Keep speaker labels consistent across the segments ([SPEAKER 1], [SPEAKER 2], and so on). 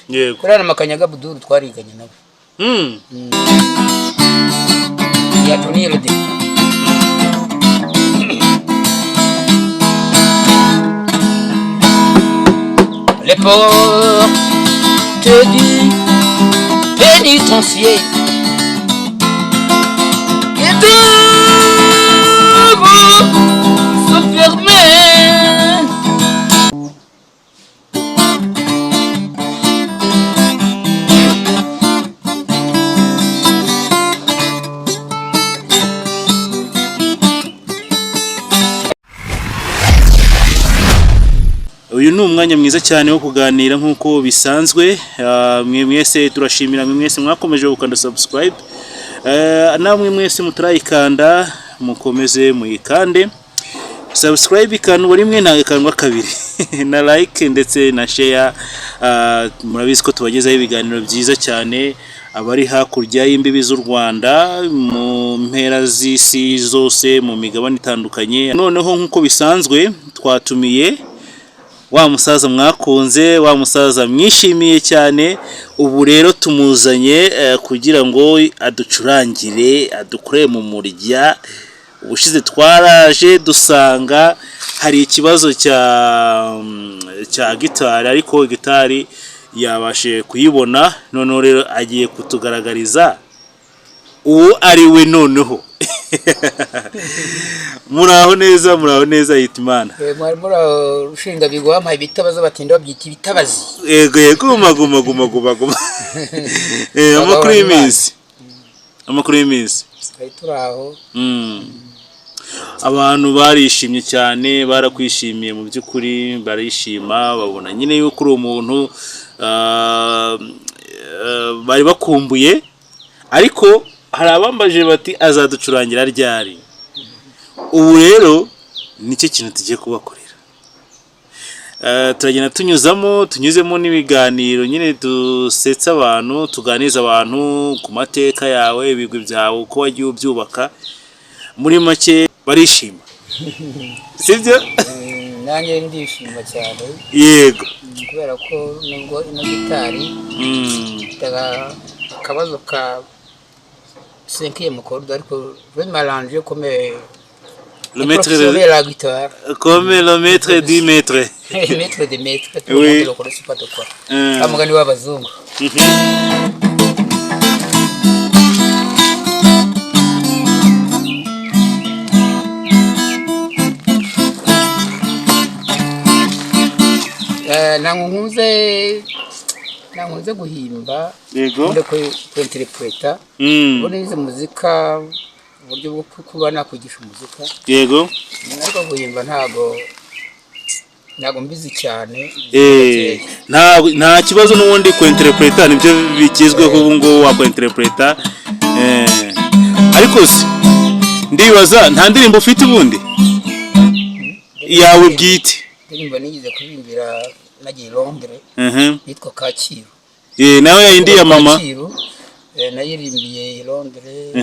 [SPEAKER 1] yego
[SPEAKER 2] kurana makanyaga Buduru twariganye nabo ya Toniro de les portes du pénitencier et devant se fermer.
[SPEAKER 1] uyu ni umwanya mwiza cyane wo kuganira nkuko bisanzwe mwese turashimira mwese mwakomeje gukanda subscribe namwe mwese mutarayikanda mukomeze muyikande subscribe ikanwa rimwe na ikanwa kabiri na like ndetse na share murabizi ko tubagezaho ibiganiro byiza cyane abari hakurya y'imbibi z'u Rwanda mu mpera z'isi zose mu migabane itandukanye noneho nkuko bisanzwe twatumiye wa musaza mwakunze wa musaza mwishimiye cyane ubu rero tumuzanye kugira ngo aducurangire adukore mu murya ubushize twaraje dusanga hari ikibazo cya gitari ariko gitari yabashe kuyibona none rero agiye kutugaragariza uwo ari we noneho muraho neza Hitimana
[SPEAKER 2] muraho rushinga bigwa amaye bitabaza batinda babyita ibitabazi
[SPEAKER 1] yego guma amakuru y'imizi
[SPEAKER 2] ari turaho
[SPEAKER 1] abantu barishimye cyane barakwishimiye mu by'ukuri barishima babona nyine yuko uri umuntu bari bakumbuye ariko hari abambaje bati azaducurangira ryari ubu rero nicyo kintu tugiye kubakorera turagenda tunyuzemo n'ibiganiro nyine dusetsa abantu tuganiza abantu ku mateka yawe ibigwi byawe uko wagiye ubyubaka muri make barishima sibyo
[SPEAKER 2] nanjye ndishima cyane
[SPEAKER 1] yego
[SPEAKER 2] kubera ko nubwo ino gitari akabazo ka 5e corde ariko vraiment comme
[SPEAKER 1] le maître de
[SPEAKER 2] la guitare
[SPEAKER 1] comme le maître du maître
[SPEAKER 2] le maître des maîtres tout le monde le connaît pas de quoi amugani w'abazungu nankunze guhimba
[SPEAKER 1] yego
[SPEAKER 2] ndiko interpreta uboneze muzika uburyo bwo kuba nakugisha muzika
[SPEAKER 1] yego
[SPEAKER 2] ariko guhimba ntago mbizi cyane
[SPEAKER 1] nta kibazo n'ubundi ku interpreta nibyo bikizweho ubu ngo wa interpreta ariko se ndibaza nta ndirimbo ufite ubundi yawe bwite
[SPEAKER 2] ndirimbo nigize kurimbira nagiye Londres nitwa Kacyiru
[SPEAKER 1] nawe yindi ya mama
[SPEAKER 2] nayirimbiye Londres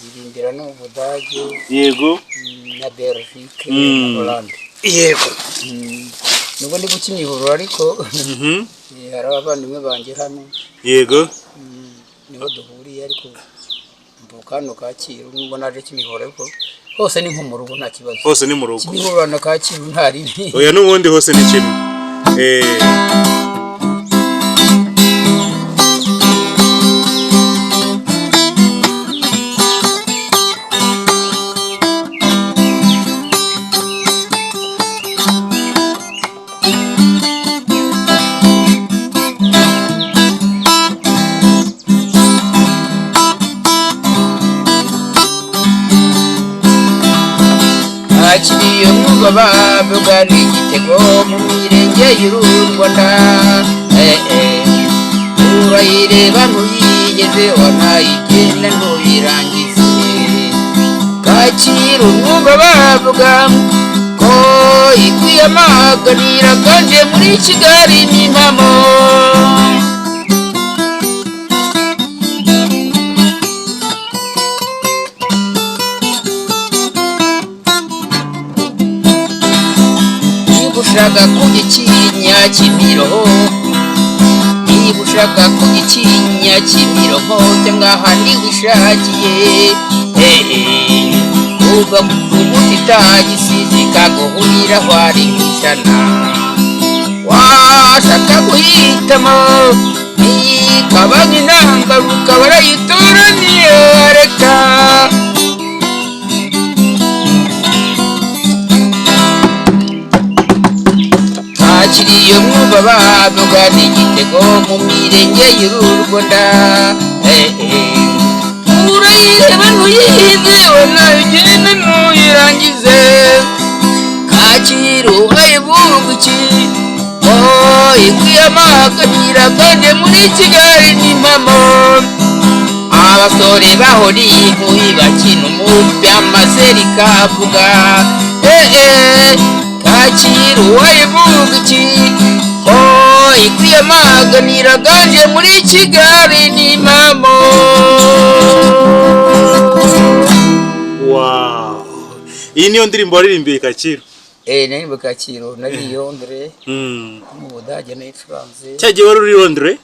[SPEAKER 2] yirimbira no Budage
[SPEAKER 1] yego
[SPEAKER 2] na Belgique na Hollande
[SPEAKER 1] yego
[SPEAKER 2] nubwo ndi gukimihoro ariko hari abavandimwe banjye hano
[SPEAKER 1] yego
[SPEAKER 2] niho duhuriye ariko mbukano Kacyiru nubwo naje kimihoro ariko hose ni nko mu rugo nta kibazo
[SPEAKER 1] hose ni mu rugo
[SPEAKER 2] kimihoro na Kacyiru ntari
[SPEAKER 1] oya n'ubundi hose ni kimwe
[SPEAKER 2] akiriyo mwuga bavuga n'igitego mu mirenge y'u Rwanda urayireba ntuyigeze wanayigenda ntuyirangize Kacyiru mwuga bavuga ko ikwiyamaganira kanje muri Kigali n'impamo gushaka kugikinya Kimiroho gushaka ku gicinya cy'imironko cyangwa ntiwishakiye uva ku muti itagisize kaguhurira wari mwishana washaka guhitamo ikaba nk'inanga ukaba arayitoraniye reka akiriye mwumva bavuga n'igitego mu mirenge y'uru Rwanda urayireba ntuyihize nayo ugenda ntuyirangize Kacyiru ayivuga iki ikwiyamaganira kandi muri Kigali n'impamo abasore bahori impuyi bakina umupira amaseri kavuga Kacyiru ayivuga iki ikwiyamaganira kandi muri Kigali n'impamo.
[SPEAKER 1] Wow, iyi niyo ndirimbo waririmbiye Kacyiru?
[SPEAKER 2] Naririmba Kacyiru nari Londres mu Budage n'ifuranse.
[SPEAKER 1] Cyagiye wari uri Londres?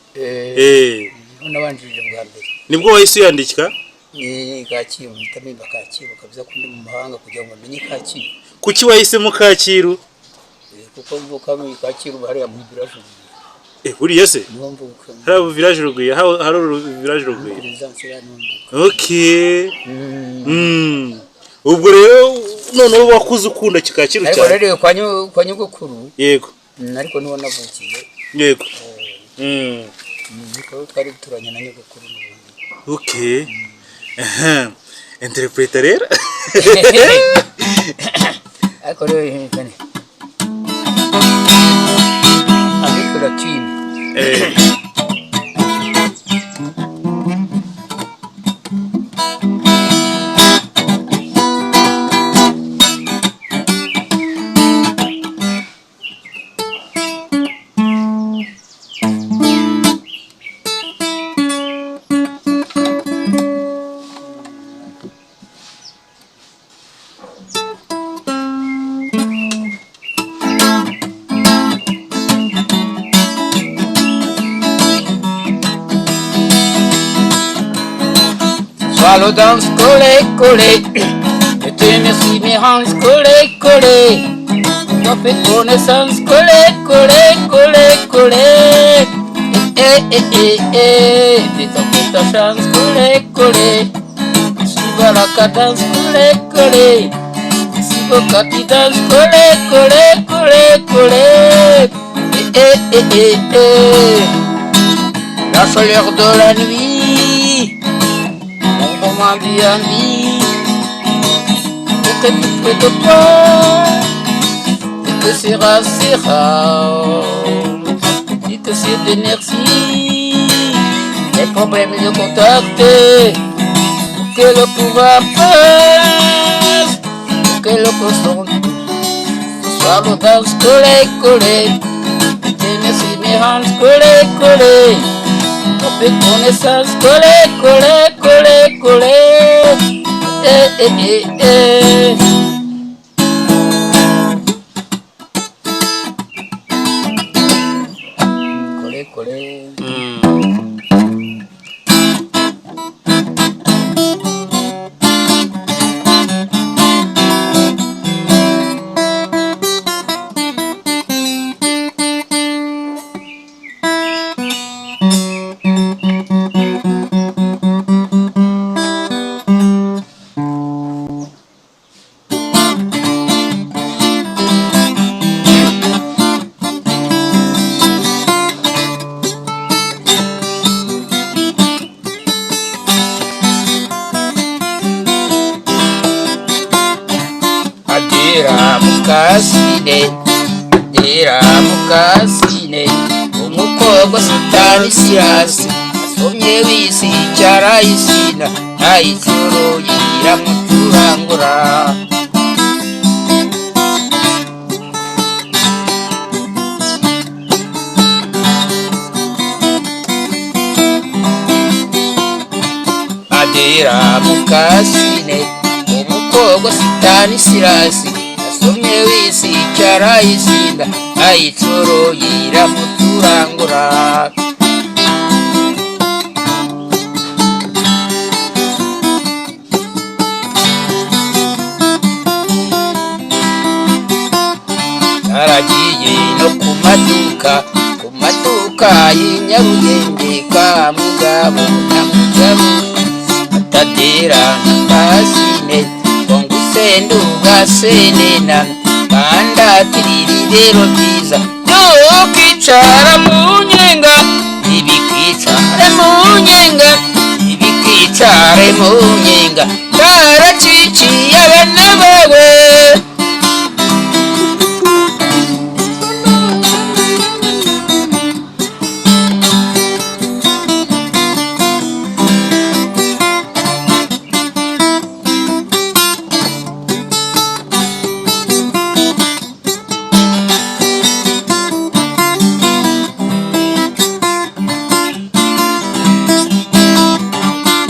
[SPEAKER 2] Nabanjirije bwa mbere.
[SPEAKER 1] Nibwo wahise uyandika?
[SPEAKER 2] Kacyiru mpita Kacyiru kabisa kundi mu mahanga kugira ngo amenye Kacyiru.
[SPEAKER 1] Kuki wahisemo Kacyiru?
[SPEAKER 2] Kuko mvuka mu Kacyiru hariya mu village.
[SPEAKER 1] Buriya se?
[SPEAKER 2] Mvuka.
[SPEAKER 1] Hari village Rugwiro, hari village Rugwiro. Okay. Ubwo rero noneho wakuze ukunda Kacyiru cyane.
[SPEAKER 2] Ariko rero kwa nyogokuru.
[SPEAKER 1] Yego.
[SPEAKER 2] Ariko niho navukiye.
[SPEAKER 1] Yego.
[SPEAKER 2] Niko twari turanye na nyogokuru n'ubundi.
[SPEAKER 1] Okay. Interpreta rero.
[SPEAKER 2] Ariko rero nkane. Abikora twin. Swallow dance, collé, je te remercie mes hanches, collé, on fait connaissance, collé, fais ta chance, collé, suivez la cadence, collé, si vos capitans, collé, la chaleur de la nuit. Moment d'envie, et que tu peux te prendre, et que sera, et que c'est d'énergie, les problèmes de contacter, pour que le pouvoir passe, pour que le constant soit le danse collé, et merci mes hanches collé. On fait connaissance, collé, collé. Mukasine umukobwa sitani sirasi asomye wisi cyarayisina ayizoro yira muturangura Adira Mukasine umukobwa sitani sirasi asomye wisi cyarayisinda ayitoro yira muturangura kayi Nyarugenge ka mugabo na mugabo atadera nakasine ngusendo gasenena kanda tirirero byiza tukicara mu nyenga ibikicare mu nyenga ibikicare mu nyenga karaciciye abana bawe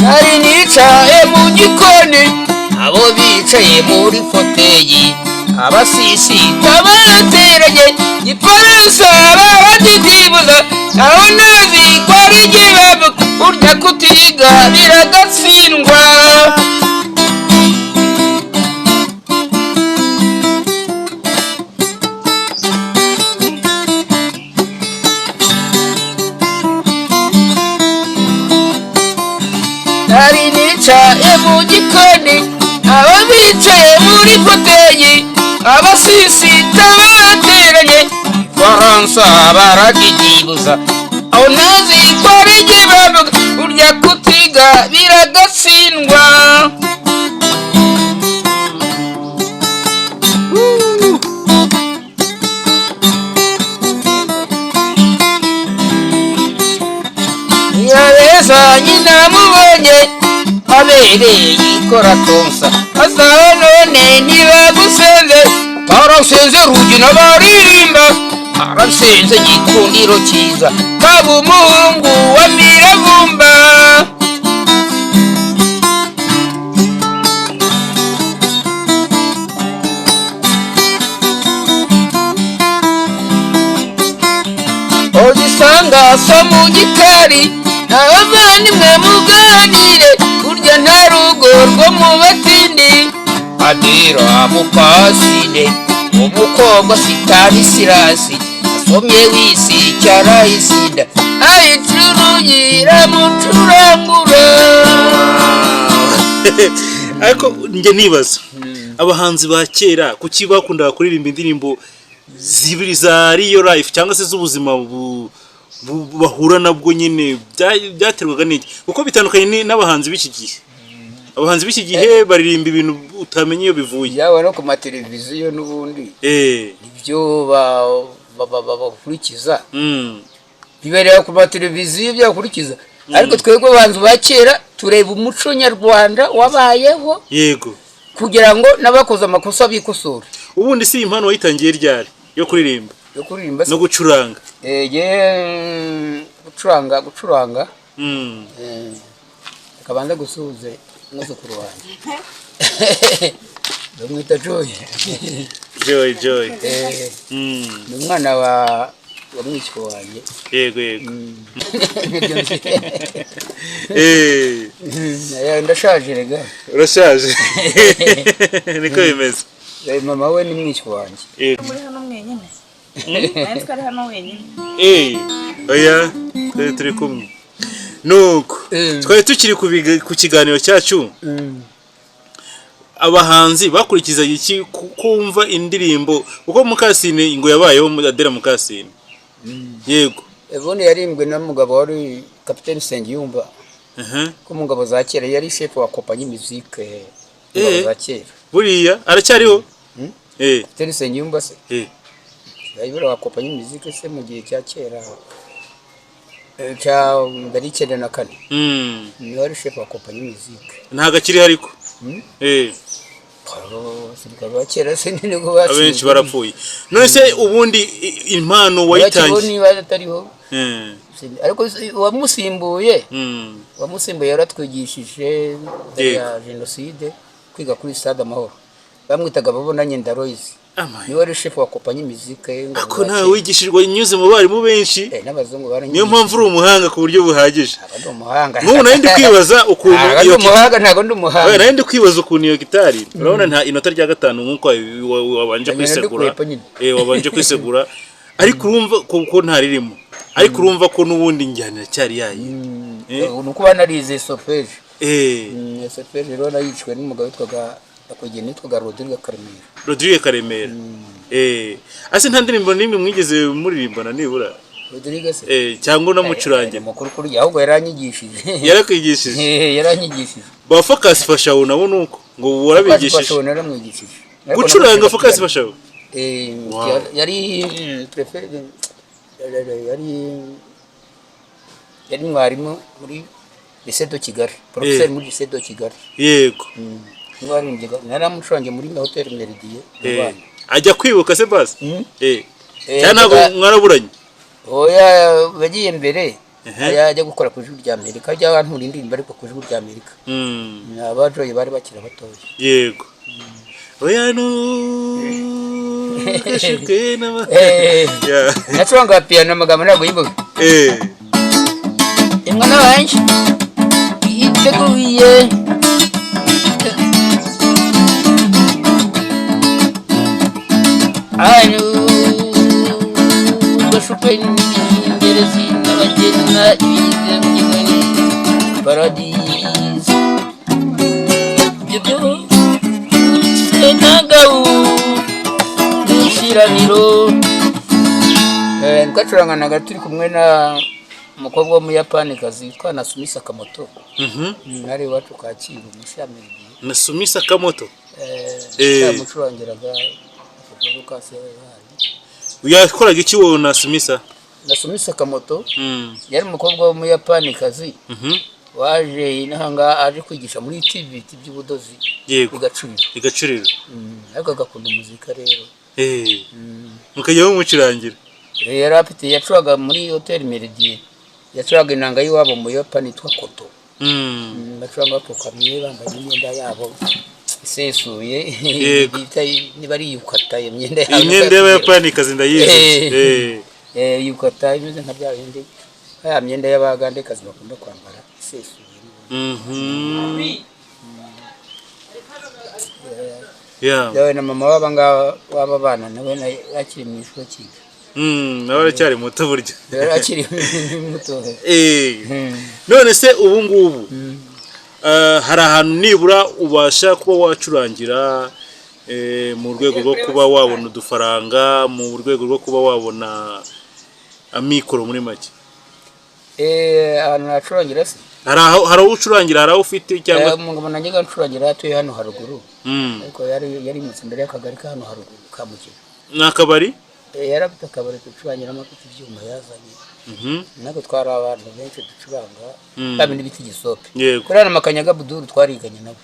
[SPEAKER 2] nari nicaye mu gikoni abo bicaye muri foteyi abasisita barateranye gipolisi baradidibuza aho nazi ko ari igibabu urya kutiga biragatsindwa nari nicaye mu gikoni aba bicaye muri foteyi abasisita barateranye Faransa baradidibuza aho nazi ko ari igibabu urya kutiga biragatsindwa yabeza nyina mubonye abereye ikora tonsa azaho none ntibagusenze arasenze rugina baririmba arasenze gikundiro cyiza kaba umuhungu wa miravumba uzisanga so mu gikari abavandimwe muganire burya nta rugo rwo mu batindi adira mukasine umukobwa sitanisirasi asomye wisi cyarahisida ayicurugira mucurangura
[SPEAKER 1] ariko nge nibaza abahanzi ba kera kuki bakundaga kuririmba indirimbo zibiri za real life cyangwa se z'ubuzima bahura nabwo nyine byaterwaga n'iki kuko bitandukanye n'abahanzi b'iki gihe abahanzi b'iki gihe baririmba ibintu utamenye iyo bivuye
[SPEAKER 2] yawe no ku mateleviziyo n'ubundi nibyo bakurikiza bibereye ku mateleviziyo byakurikiza ariko twebwe abahanzi ba kera tureba umuco nyarwanda wabayeho
[SPEAKER 1] yego kugira
[SPEAKER 2] ngo n'abakoze amakosa bikosora
[SPEAKER 1] ubundi si impano wayitangiye ryari yo kuririmba no gucuranga
[SPEAKER 2] gucuranga akabanza gusuhuze n'uzukuru wanjye bamwita Joy ni umwana wa mwishywa wanjye
[SPEAKER 1] yego
[SPEAKER 2] ndashaje rega
[SPEAKER 1] urashaje niko bimeze
[SPEAKER 2] mama we ni mwishywa wanjye
[SPEAKER 3] muri hano mwenyine nari twari hano wenyine
[SPEAKER 1] oya turi kumwe nuko twari tukiri ku kiganiro cyacu abahanzi bakurikiza iki kumva indirimbo uko Mukasine ngo yabayeho Adela Mukasine yego
[SPEAKER 2] ebone yarimbwe na mugabo wari Kapiteni Sengiyumva ko mugabo za kera yari chef wa compagnie musique za kera
[SPEAKER 1] buriya aracyariho
[SPEAKER 2] Kapiteni Sengiyumva se yayibura wa compagnie musique se mu gihe cya kera cya ndari 94 ni wari chef wa compagnie musique
[SPEAKER 1] ntaga kiri hariko
[SPEAKER 2] sirikaba kera se nini go basi
[SPEAKER 1] abenshi barapfuye none se ubundi impano wayitangiye
[SPEAKER 2] ni batariho ariko wamusimbuye yaratwigishije ya genocide kwiga kuri Stade Amahoro bamwitaga babonanye Ndaroyizi ni wari chef wa compagnie musique
[SPEAKER 1] ako nta wigishirwa inyuze mu bari mu benshi
[SPEAKER 2] n'abazungu baranye
[SPEAKER 1] niyo mpamvu uri umuhanga ku buryo buhagije
[SPEAKER 2] n'ubu
[SPEAKER 1] nari ndi kwibaza ukuntu
[SPEAKER 2] iyo umuhanga ntago ndi umuhanga
[SPEAKER 1] nari ndi kwibaza ukuntu iyo gitari urabona nta inota rya gatanu nkuko wabanje kwisegura wabanje kwisegura ariko urumva ko nta ririmo ariko urumva ko n'ubundi njyana cyari yayi
[SPEAKER 2] nuko banarize solfège solfège rero nayicwe n'umugabo witwaga akogene nitwaga Rodrigue Karemera ase nta ndirimbo nimwe mwigeze muririmbana nibura Rodrigue se
[SPEAKER 1] cyangwa unamucurange
[SPEAKER 2] mukuru kuri ahubwo yaranyigishije
[SPEAKER 1] yaranyigishije ba Focus Fashaho nabo nuko ngo warabigishije
[SPEAKER 2] naramwigishije
[SPEAKER 1] gucuranga Focus Fashaho
[SPEAKER 2] yari prefere yari mwarimu muri lycée de Kigali professeur muri lycée de Kigali
[SPEAKER 1] yego
[SPEAKER 2] naramucurange muri hotel Meridie
[SPEAKER 1] ajya kwibuka se basi cyane mwaraburanye
[SPEAKER 2] oya bagiye mbere ajya gukora ku ijuru rya Amerika ajya abantu indirimbo ariko ku ijuru rya Amerika abajoye bari bakira batoye
[SPEAKER 1] yego oya no kashike na
[SPEAKER 2] nacuranga piano amagambo ntabwo yibuka imwana wanje yiteguye anu bashupeni n'ingerezi n'abagena ibize mu Kigali paradise ibyo senagawu n'ishiraniro ngacuranganaga turi kumwe na umukobwa w'umuyapani kazi witwa Nasumi Sakamoto nari wacu Kacyiru mushamirije
[SPEAKER 1] Nasumi Sakamoto
[SPEAKER 2] mucurangiraga Lucas
[SPEAKER 1] yakoraga iki wowe Nasumi
[SPEAKER 2] Sakamoto yari umukobwa w'umuyapani kazi waje inahanga aje kwigisha muri TV by'ubudozi igacuriro ariko agakunda umuzika rero
[SPEAKER 1] mukajya mucurangira
[SPEAKER 2] yari afite yacuraga muri hotel Meridie yacuraga inanga yiwabo mu Yapani itwa koto bacuranga bapfukamye bambaye imyenda yabo isesuye niba ari yukata imyenda
[SPEAKER 1] y'Abayapani kazi ndayizi
[SPEAKER 2] yukata imeze nka bya bindi ya myenda y'Abagande kazi bakunda kwambara isesuye yawe na mama waba bana nawe yakiri mu ishuri kiga
[SPEAKER 1] nawe cyari muto buryo
[SPEAKER 2] yakiri muto
[SPEAKER 1] none se ubu ngubu hari ahantu nibura ubasha kuba wacurangira mu rwego rwo kuba wabona udufaranga mu rwego rwo kuba wabona amikoro muri make
[SPEAKER 2] ahantu nacurangira se
[SPEAKER 1] hari aho ucurangira hari aho ufite cyangwa
[SPEAKER 2] umugabo nanjye gacurangira atuye hano haruguru ariko yari mu imbere y'akagari ka hano haruguru ka Mukira
[SPEAKER 1] n'akabari
[SPEAKER 2] yari afite akabari ducurangiramo afite ibyuma yazanye nako twari abantu benshi ducuranga kandi n'ibiti gisope kuri na Makanyaga Buduru twariganye nabo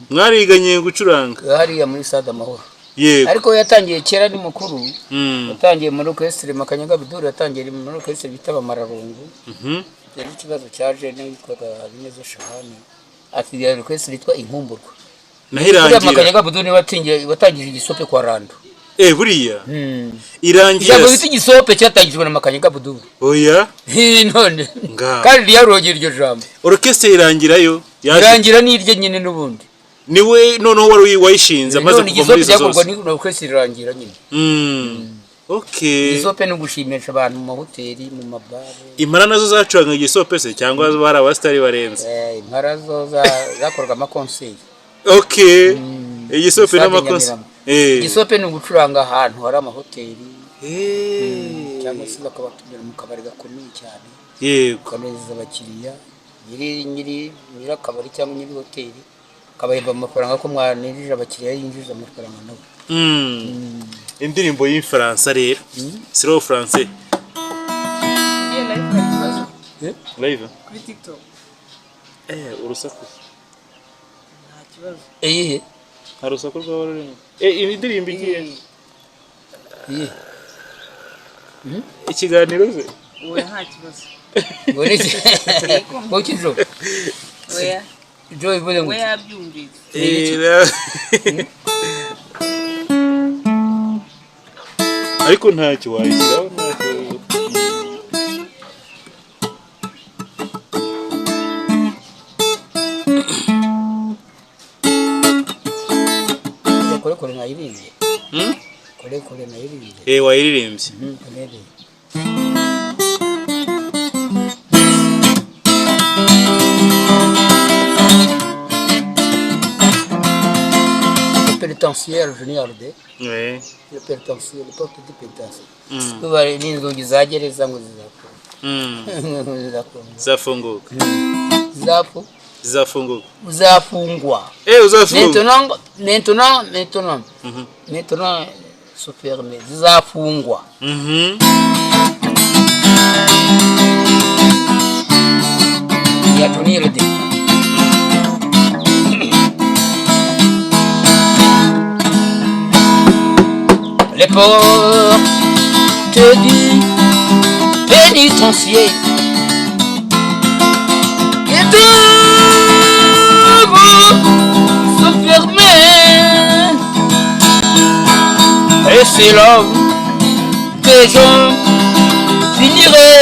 [SPEAKER 1] mwariganye gucuranga
[SPEAKER 2] hariya muri Stade Amahoro ariko yatangiye kera ni mukuru yatangiye muri orchestre Makanyaga Buduru yatangiye muri orchestre bita Bamararungu yari ikibazo cyaje n'itwaga Binyezo Shahani ati ya orchestre yitwa Inkumburwa
[SPEAKER 1] nahirangira
[SPEAKER 2] Makanyaga Buduru watangije igisope kwa Rando
[SPEAKER 1] buriya irangira
[SPEAKER 2] yabo biti gisope cyatangijwe na Makanyaga Buduru
[SPEAKER 1] oya
[SPEAKER 2] none kandi yarogera iryo jambo
[SPEAKER 1] orchestre irangirayo
[SPEAKER 2] irangira nirye nyine nubundi
[SPEAKER 1] niwe noneho wari wayishinze amaze kuva muri izo zose
[SPEAKER 2] ni orchestre irangira nyine isope no gushimisha abantu mu mahoteli mu mabare
[SPEAKER 1] impara nazo zacuranga igisope se cyangwa bari abastari barenze
[SPEAKER 2] impara zo zakorwa amakonseri
[SPEAKER 1] igisope n'amakonseri
[SPEAKER 2] igisope ni ugucuranga ahantu hari amahoteli cyangwa se bakabatumira mu kabari gakomeye cyane kanezeza abakiriya nyiri akabari cyangwa nyiri hoteli kabahemba amafaranga ko mwanirije abakiriya yinjiza amafaranga nabo
[SPEAKER 1] indirimbo y'Ifaransa rero slow français live
[SPEAKER 3] kuri TikTok
[SPEAKER 1] urusaku
[SPEAKER 3] nta kibazo
[SPEAKER 1] hari urusaku rw'aho rurimo indirimbo igiye ikiganiro ze
[SPEAKER 3] oya nta kibazo
[SPEAKER 2] ngo kijo
[SPEAKER 3] oya
[SPEAKER 2] jo ivuze ngo
[SPEAKER 3] oya byumvise
[SPEAKER 1] ariko ntacyo wayishyiraho ntacyo
[SPEAKER 2] kore nayirimbye kore nayirimbye
[SPEAKER 1] wayiririmbye
[SPEAKER 2] pénitentiaire junior de
[SPEAKER 1] Ouais.
[SPEAKER 2] le pénitentiaire le porte du pénitentiaire bari n'inzugi za gereza ngo
[SPEAKER 1] Zafunguka. Zafunguka.
[SPEAKER 2] zafungwa
[SPEAKER 1] Uzafunguka.
[SPEAKER 2] maintenant se fermer zafungwa ya junior de les portes du pénitencier et devant se fermer et c'est là que je finirai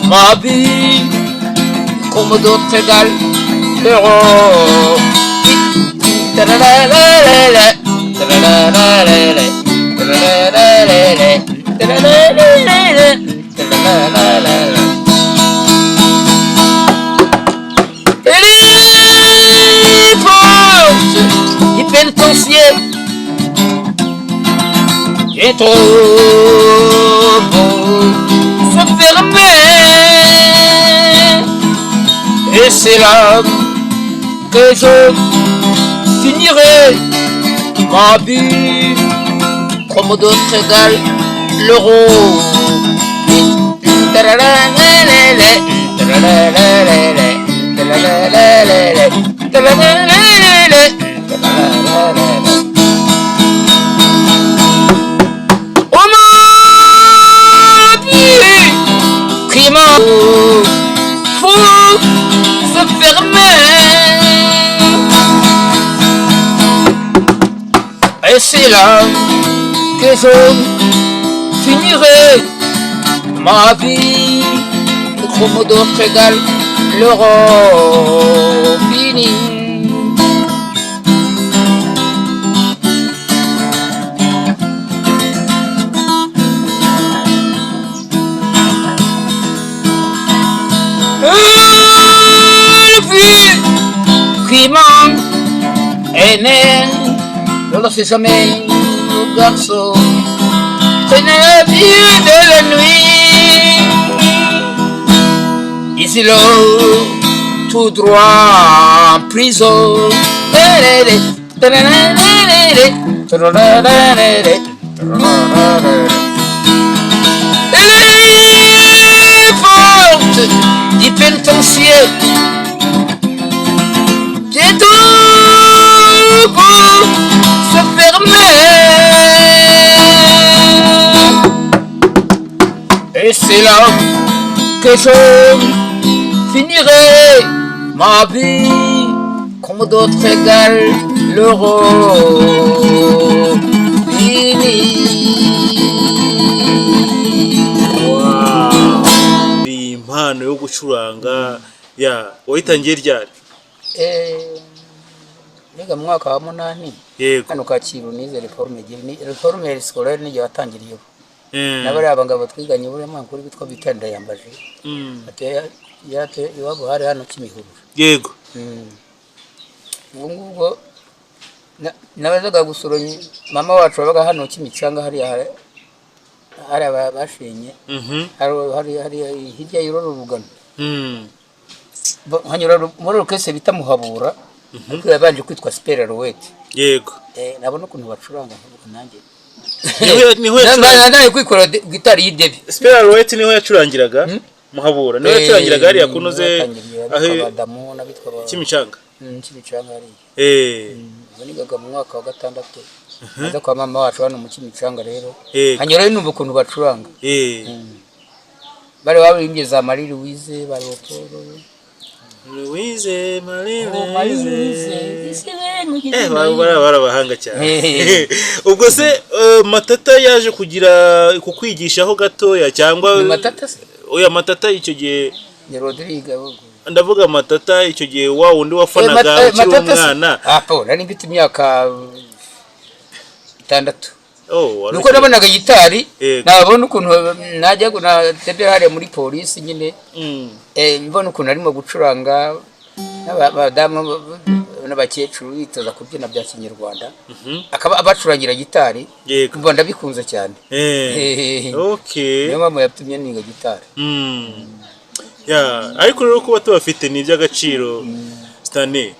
[SPEAKER 2] ma vie comme d'autres égales l'euro. Les portes du pénitencier est trop beau se fermer et c'est là que je finirai ma vie comme d'autres égales l'euro. Oh ma vie qui m'en faut se fermer et c'est là que je finirai ma vie comme d'autres égales l'euro fini. Une vie qui manque aimé dans le sommeil le garçon tenait la vie de la nuit ici là tout droit en prison. Les portes du pénitencier qui tout pour se fermer et c'est là que je finirai ma vie comme d'autres égales l'euro fini.
[SPEAKER 1] Iyi impano yo gucuranga ya wayitangiye ryari?
[SPEAKER 2] Niga mu mwaka wa 8
[SPEAKER 1] Yego.
[SPEAKER 2] hano Kacyiru nize reforme scolaire niyo yatangiriyeho. Nabari abangabo twiganye buri mwaka kuri bitwa bitanda yambaje. Yate iwabo hari hano Kimihurura.
[SPEAKER 1] Yego.
[SPEAKER 2] Ubwo nabazaga gusura mama wacu babaga hano Kimicanga hari abashenye. Hari hirya y'ururugano. Hanyura muri orchestre bita Muhabura. Kuko yabanje kwitwa Spera Rowete.
[SPEAKER 1] Yego.
[SPEAKER 2] Nabona ukuntu bacuranga nanjye.
[SPEAKER 1] Niho
[SPEAKER 2] naye kwikora gitari y'idebe.
[SPEAKER 1] Spera Rowete niho yacurangiraga. Muhabura niho yacurangiraga hariya kunoze
[SPEAKER 2] aho Adamu nabitwa
[SPEAKER 1] Kimicanga.
[SPEAKER 2] Kimicanga ari. Banigaga mu mwaka wa 6. Aza kwa mama wacu hano mu Kimicanga rero. Hanyura numva ukuntu bacuranga. Bari babirimbye za Marie Louise bari Oporo.
[SPEAKER 1] Louise Marie Louise. Barabahanga cyane. Ubwo se Matata yaje kugira kukwigishaho gatoya cyangwa
[SPEAKER 2] Matata se?
[SPEAKER 1] Oya Matata icyo gihe
[SPEAKER 2] ni Rodrigue.
[SPEAKER 1] Ndavuga Matata icyo gihe wa wundi wafanaga ukiri umwana.
[SPEAKER 2] Apo nari mfite imyaka 6.
[SPEAKER 1] Oh,
[SPEAKER 2] nuko nabonaga gitari nabona ukuntu najya guna tebe hare muri police nyine mbona ukuntu arimo gucuranga n'abadamu n'abakecuru bitoza kubyina bya kinyarwanda akaba abacurangira gitari
[SPEAKER 1] Yego.
[SPEAKER 2] mbona ndabikunze cyane
[SPEAKER 1] Okay.
[SPEAKER 2] niyo mpamvu yatumye niga gitari
[SPEAKER 1] ariko rero kuba tubafite ni iby'agaciro Stanley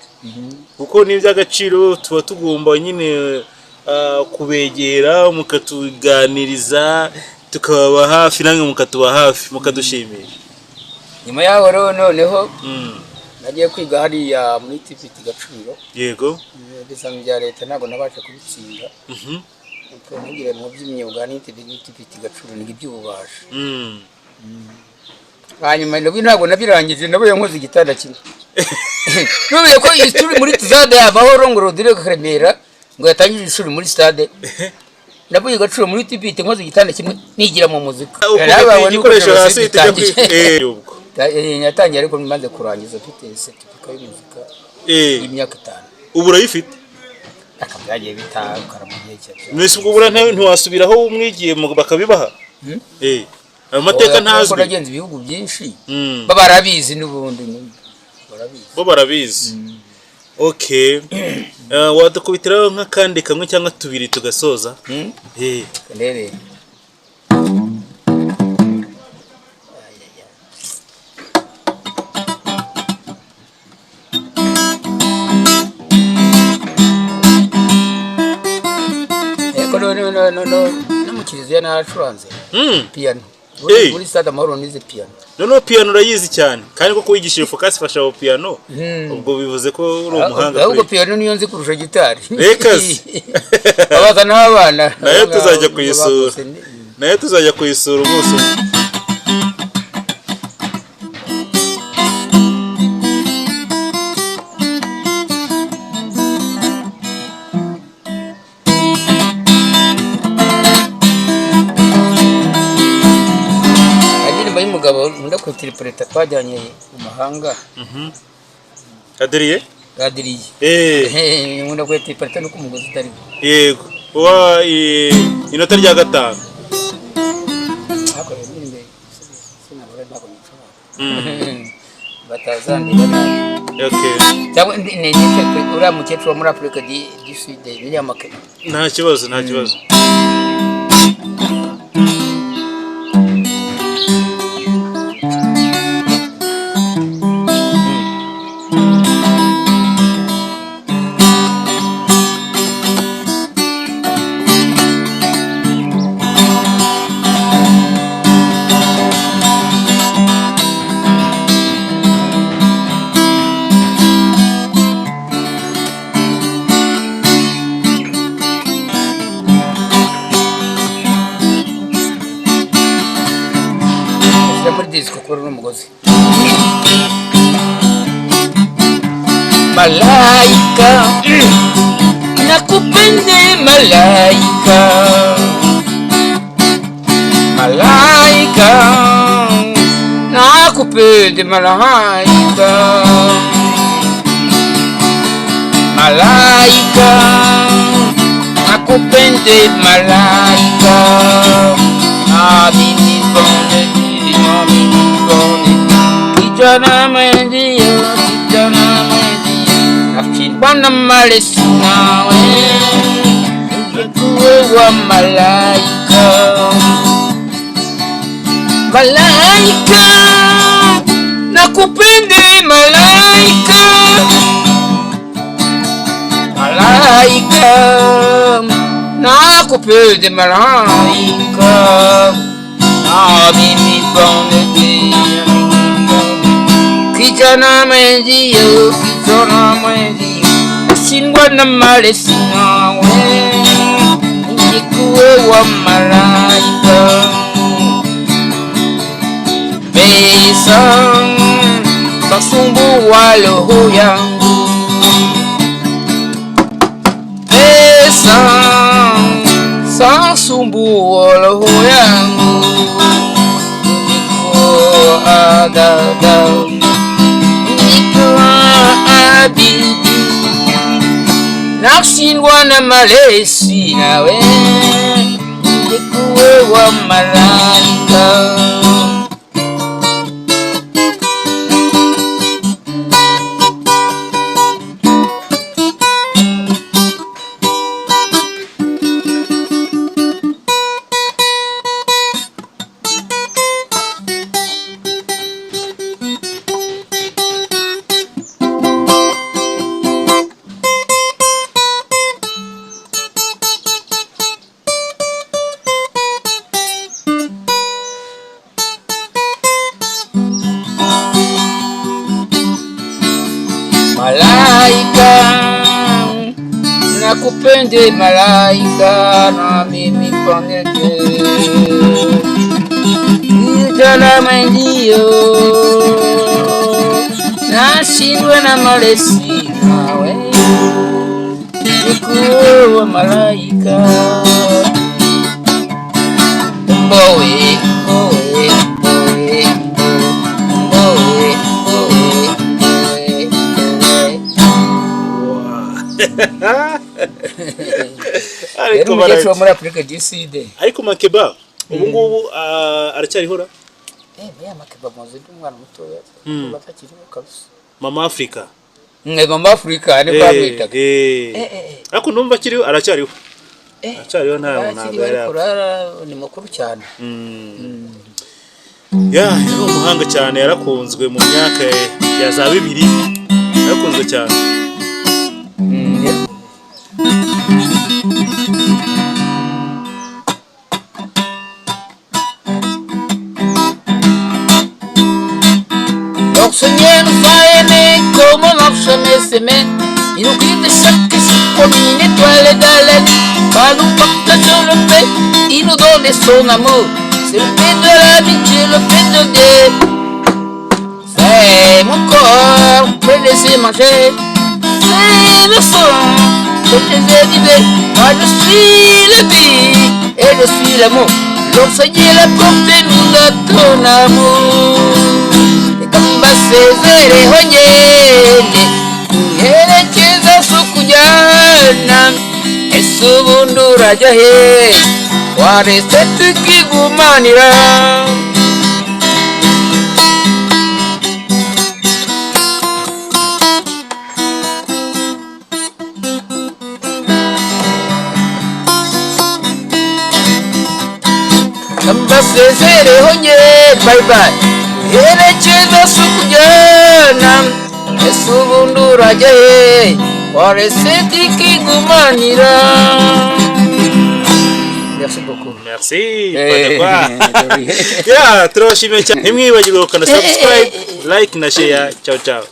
[SPEAKER 1] kuko ni iby'agaciro tuba tugomba nyine kubegera mukatuganiriza tukababa hafi namwe mukatuba hafi mukadushimira.
[SPEAKER 2] nyuma yaho rero noneho nagiye kwiga hariya muri TVT Gacuriro.
[SPEAKER 1] Yego.
[SPEAKER 2] Ibizami bya leta ntabwo nabasha kubitsinda kuko nigire mu by'imyuga n'TVT Gacuriro ni iby'ububaji. Hanyuma ntabwo nabirangije nabo yankoze igitanda kimwe. Nubiye ko ishuri muri Tuzade y'Amahoro ngo Rodrigue Karemera ngo yatangije ishuri muri stade. Nabuye Gacuriro muri TVT nkoze igitanda kimwe nigira mu muzika.
[SPEAKER 1] Nabawe n'ikoresho hasi
[SPEAKER 2] ubwo. Yatangiye ariko bimaze kurangiza mfite certificate y'umuzika y'imyaka 5.
[SPEAKER 1] Ubu urayifite?
[SPEAKER 2] Akabyagiye bitanga mu gihe cyose.
[SPEAKER 1] Mwese ubwo bura ntawe ntiwasubiraho umwigiye bakabibaha? Amateka ntazwi.
[SPEAKER 2] Nagenze ibihugu byinshi babarabizi n'ubundi barabizi.
[SPEAKER 1] Bo barabizi. Okay. Wadukubitiraho nk'akandi kamwe cyangwa tubiri tugasoza?
[SPEAKER 2] Ndebe. No mukiriziya naracuranze piano muri stade Amahoro nize piano.
[SPEAKER 1] No piano urayizi cyane kandi koko wigishije focus fasha wa piano ubwo bivuze ko uri umuhanga.
[SPEAKER 2] Ahubwo piano niyo nzi kurusha gitari.
[SPEAKER 1] Rekazi
[SPEAKER 2] abaza n'abana
[SPEAKER 1] nayo tuzajya kuyisura umunsi.
[SPEAKER 2] Umugabo nkunda kutiripureta twajyanye mu mahanga.
[SPEAKER 1] Adriye?
[SPEAKER 2] Nkunda kutiripureta nuko umugozi utari.
[SPEAKER 1] Yego. Inota rya 5.
[SPEAKER 2] Batazandira nabi.
[SPEAKER 1] Okay.
[SPEAKER 2] Cyangwa uriya mukecuru wo muri Afurika du Sud n'inyamakare.
[SPEAKER 1] Nta kibazo.
[SPEAKER 2] Malaika nakupende malaika, malaika nakupende malaika, malaika nakupende malaika, abini bonde kijana mwendio Bwana malesi nawe Ungekuwe wa malaika, malaika nakupende malaika, malaika nakupende malaika, mimi bonde kijana mwenzio Singwa na malesi nawe Ungekuwe wa malaika, pesa zasumbua roho yangu, pesa zasumbua roho yangu, niko adada abidi nashindwa na malesi nawe Ungekuwe wa malaika. Malaika, nakupende malaika, na mimi paneke Ujala mwendio, nashindwa na malezi nawe, nikuwa malaika. Mbowe, mbowe, mbowe, mbowe, mbowe, mbowe,
[SPEAKER 1] ariko
[SPEAKER 2] umukecuru wo muri Afurika du Sud.
[SPEAKER 1] ariko Makeba ubu ngubu aracyarihora
[SPEAKER 2] Ya Makeba muzi umwana mutoya batakiriho kabisa.
[SPEAKER 1] Mama Africa
[SPEAKER 2] Mama Africa ni babitaga.
[SPEAKER 1] ariko numva kiriho aracyariho aracyariho ntabwo
[SPEAKER 2] yari ni mukuru cyane.
[SPEAKER 1] yari umuhanga cyane, yarakunzwe mu myaka ya za 2000, yarakunzwe cyane.
[SPEAKER 2] Seigneur nous a aimés comme on marche jamais s'aimer. Il nous guide de chaque jour comme une étoile dans la nuit. Quand nous partageons le pain, il nous donne son amour. C'est le pain de l'amitié, le pain de Dieu. C'est mon corps que je laisse manger. C'est le sang que je laisse vivre. Moi je suis la vie et je suis l'amour. L'Seigneur a porté nous de ton amour. Basezere honyene yerekeza sukujyana ese ubundi urajya he waretse tukigumanira basezere honyene bye bye yerekeza sukujyana ese ubundi urajya he waretse tukigumanira. Merci beaucoup.
[SPEAKER 1] Merci. Turabashimiye cyane, ntimwibagirwe gukanda subscribe, like na share. Ciao ciao.